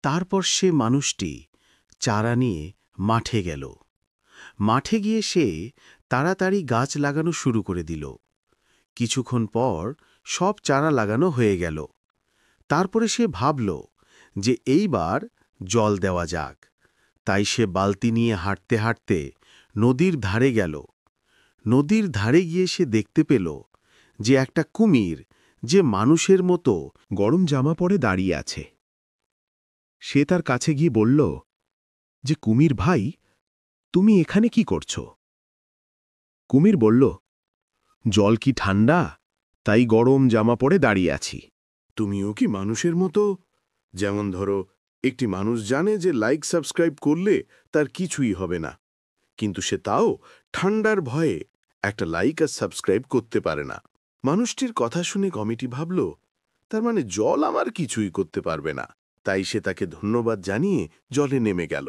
তারপর সে মানুষটি চারা নিয়ে মাঠে গেল। মাঠে গিয়ে সে তাড়াতাড়ি গাছ লাগানো শুরু করে দিল। কিছুক্ষণ পর সব চারা লাগানো হয়ে গেল। তারপরে সে ভাবল যে এইবার জল দেওয়া যাক। তাই সে বালতি নিয়ে হাঁটতে হাঁটতে নদীর ধারে গেল। নদীর ধারে গিয়ে সে দেখতে পেল যে একটা কুমির, যে মানুষের মতো গরম জামা পরে দাঁড়িয়ে আছে। সে তার কাছে গিয়ে বলল যে, কুমির ভাই, তুমি এখানে কি করছ? কুমির বলল, জল কি ঠান্ডা, তাই গরম জামা পরে দাঁড়িয়ে আছি। তুমিও কি মানুষের মতো? যেমন ধরো, একটি মানুষ জানে যে লাইক সাবস্ক্রাইব করলে তার কিছুই হবে না, কিন্তু সে তাও ঠান্ডার ভয়ে একটা লাইক আর সাবস্ক্রাইব করতে পারে না। মানুষটির কথা শুনে কমিটি ভাবল, তার মানে জল আমার কিছুই করতে পারবে না। তাই সে তাকে ধন্যবাদ জানিয়ে জলে নেমে গেল।